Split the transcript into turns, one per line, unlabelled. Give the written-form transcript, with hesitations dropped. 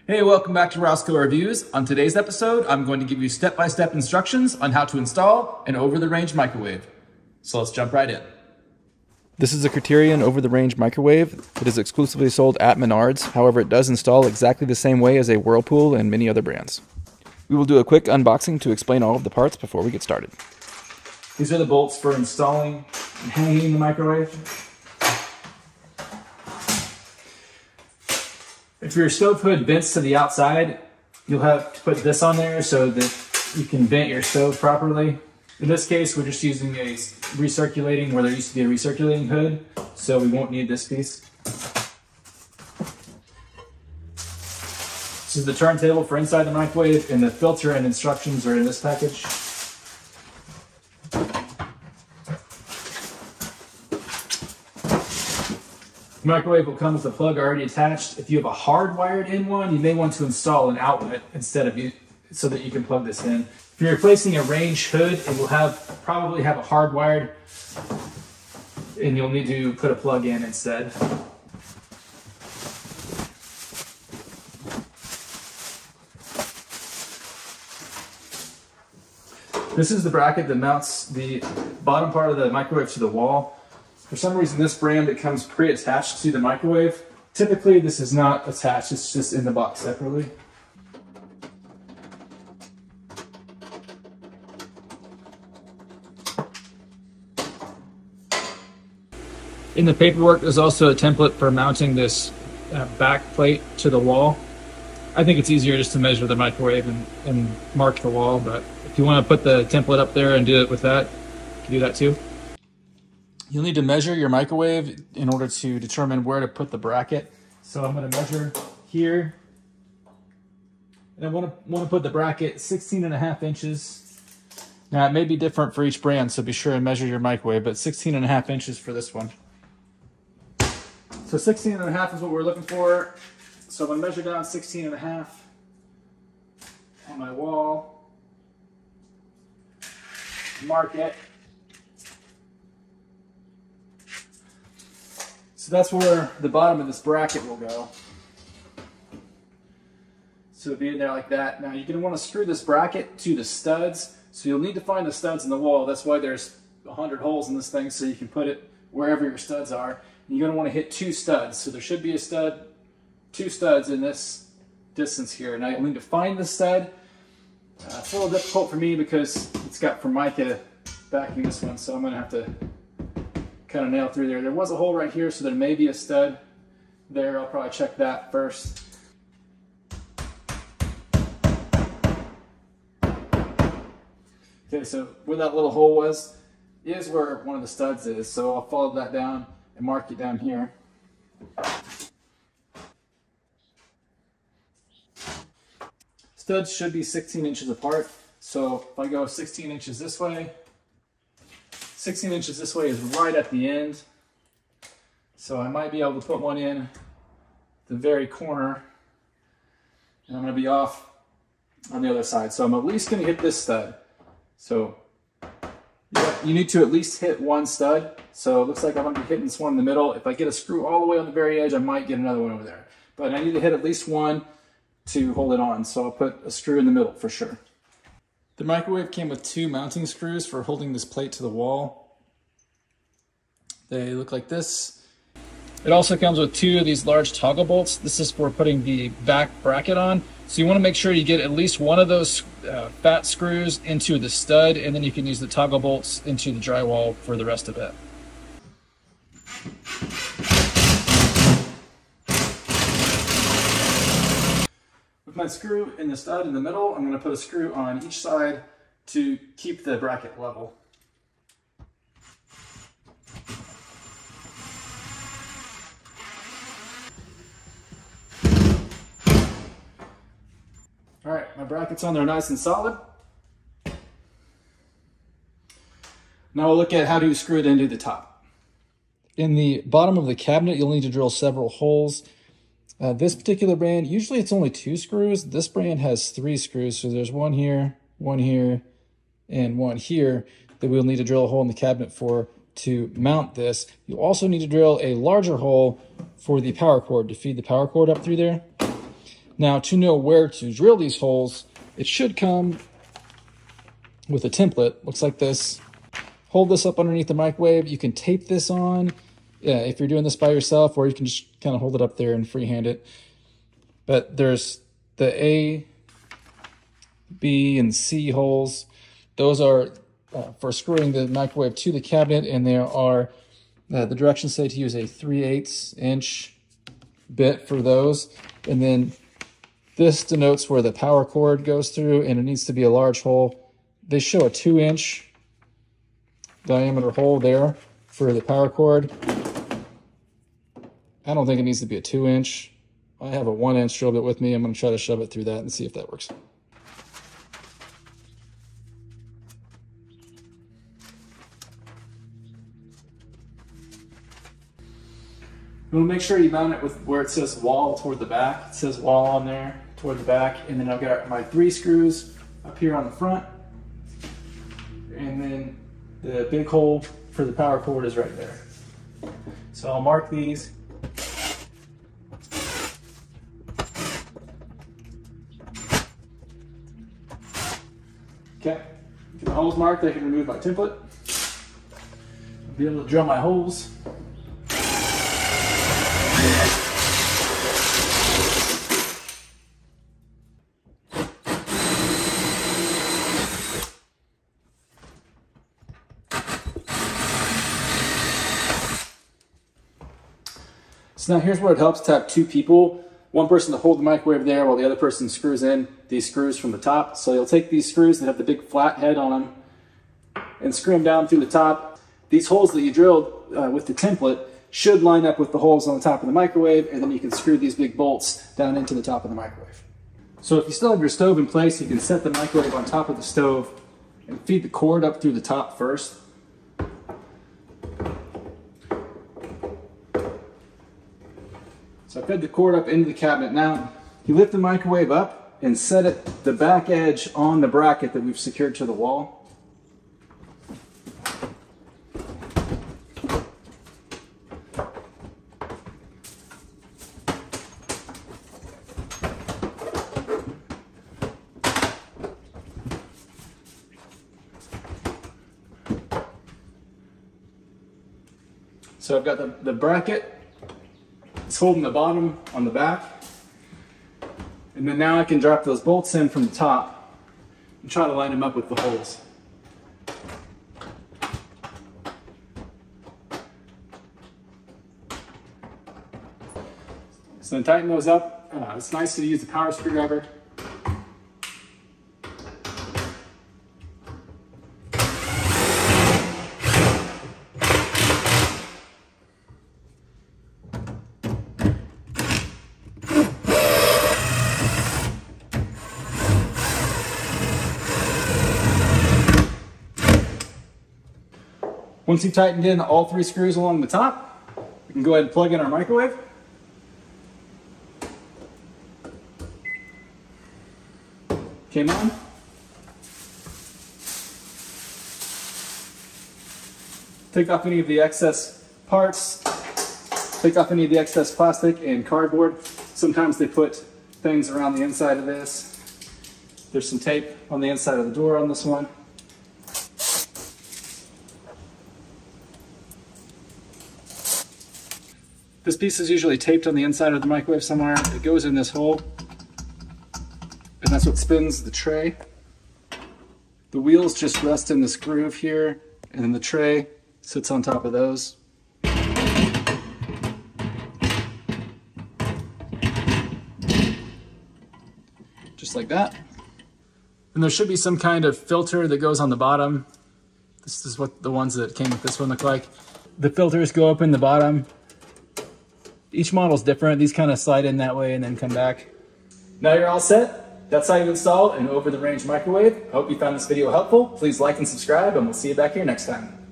Hey, welcome back to Rosco Reviews. On today's episode, I'm going to give you step-by-step instructions on how to install an over-the-range microwave. So let's jump right in. This is a Criterion over-the-range microwave. It is exclusively sold at Menards. However, it does install exactly the same way as a Whirlpool and many other brands. We will do a quick unboxing to explain all of the parts before we get started. These are the bolts for installing and hanging the microwave. If your stove hood vents to the outside, you'll have to put this on there so that you can vent your stove properly. In this case, we're just using a recirculating, where there used to be a recirculating hood, so we won't need this piece. This is the turntable for inside the microwave, and the filter and instructions are in this package. The microwave will come with a plug already attached. If you have a hardwired in one, you may want to install an outlet instead of so that you can plug this in. If you're replacing a range hood, it will probably have a hardwired, and you'll need to put a plug in instead. This is the bracket that mounts the bottom part of the microwave to the wall. For some reason, this brand, it comes pre-attached to the microwave. Typically, this is not attached, it's just in the box separately. In the paperwork, there's also a template for mounting this back plate to the wall. I think it's easier just to measure the microwave and mark the wall, but if you want to put the template up there and do it with that, you can do that too. You'll need to measure your microwave in order to determine where to put the bracket. So I'm going to measure here. And I want to put the bracket 16.5 inches. Now it may be different for each brand, so be sure and measure your microwave, but 16.5 inches for this one. So 16.5 is what we're looking for. So I'm going to measure down 16.5 on my wall. Mark it. So that's where the bottom of this bracket will go. So it'll be in there like that. Now you're going to want to screw this bracket to the studs. So you'll need to find the studs in the wall. That's why there's 100 holes in this thing, so you can put it wherever your studs are. And you're going to want to hit 2 studs. So there should be a stud, 2 studs in this distance here. Now you'll need to find the stud. It's a little difficult for me because it's got Formica backing this one, so I'm going to have to kind of nail through there. There was a hole right here, so there may be a stud there. I'll probably check that first. Okay, so where that little hole was is where one of the studs is, so I'll follow that down and mark it down here. Studs should be 16 inches apart, so if I go 16 inches this way, 16 inches this way is right at the end, so I might be able to put one in the very corner, and I'm going to be off on the other side. So I'm at least going to hit this stud. So you need to at least hit 1 stud. So it looks like I'm going to be hitting this one in the middle. If I get a screw all the way on the very edge, I might get another one over there. But I need to hit at least 1 to hold it on. So I'll put a screw in the middle for sure. The microwave came with 2 mounting screws for holding this plate to the wall. They look like this. It also comes with 2 of these large toggle bolts. This is for putting the back bracket on. So you want to make sure you get at least 1 of those fat screws into the stud, and then you can use the toggle bolts into the drywall for the rest of it. With my screw in the stud in the middle, I'm going to put a screw on each side to keep the bracket level. All right, my bracket's on there nice and solid. Now we'll look at how to screw it into the top. In the bottom of the cabinet, you'll need to drill several holes. This particular brand, usually it's only 2 screws. This brand has 3 screws, so there's 1 here, 1 here, and 1 here that we'll need to drill a hole in the cabinet for to mount this. You'll also need to drill a larger hole for the power cord to feed the power cord up through there. Now, to know where to drill these holes, it should come with a template. Looks like this. Hold this up underneath the microwave. You can tape this on if you're doing this by yourself, or you can just kind of hold it up there and freehand it. But there's the A, B, and C holes. Those are for screwing the microwave to the cabinet, and there are, the directions say to use a 3/8 inch bit for those. And then this denotes where the power cord goes through, and it needs to be a large hole. They show a 2-inch diameter hole there for the power cord. I don't think it needs to be a 2-inch. I have a 1-inch drill bit with me. I'm going to try to shove it through that and see if that works. You want to make sure you mount it with where it says wall toward the back. It says wall on there toward the back, and then I've got my 3 screws up here on the front, and then the big hole for the power cord is right there. So I'll mark these. Okay, get the holes marked. I can remove my template. I'll be able to drill my holes. So now here's where it helps to have 2 people. One person to hold the microwave there while the other person screws in these screws from the top. So you'll take these screws that have the big flat head on them and screw them down through the top. These holes that you drilled with the template should line up with the holes on the top of the microwave, and then you can screw these big bolts down into the top of the microwave. So if you still have your stove in place, you can set the microwave on top of the stove and feed the cord up through the top first. So I fed the cord up into the cabinet. Now, you lift the microwave up and set it the back edge on the bracket that we've secured to the wall. So I've got the bracket. It's holding the bottom on the back. And then now I can drop those bolts in from the top and try to line them up with the holes. So then tighten those up. It's nice to use the power screwdriver. Once you've tightened in all 3 screws along the top, we can go ahead and plug in our microwave. Came on. Take off any of the excess parts. Take off any of the excess plastic and cardboard. Sometimes they put things around the inside of this. There's some tape on the inside of the door on this one. This piece is usually taped on the inside of the microwave somewhere. It goes in this hole, and that's what spins the tray. The wheels just rest in this groove here, and then the tray sits on top of those. Just like that. And there should be some kind of filter that goes on the bottom. This is what the ones that came with this one look like. The filters go up in the bottom. Each model's different. These kind of slide in that way and then come back. Now you're all set. That's how you install an over-the-range microwave. I hope you found this video helpful. Please like and subscribe, and we'll see you back here next time.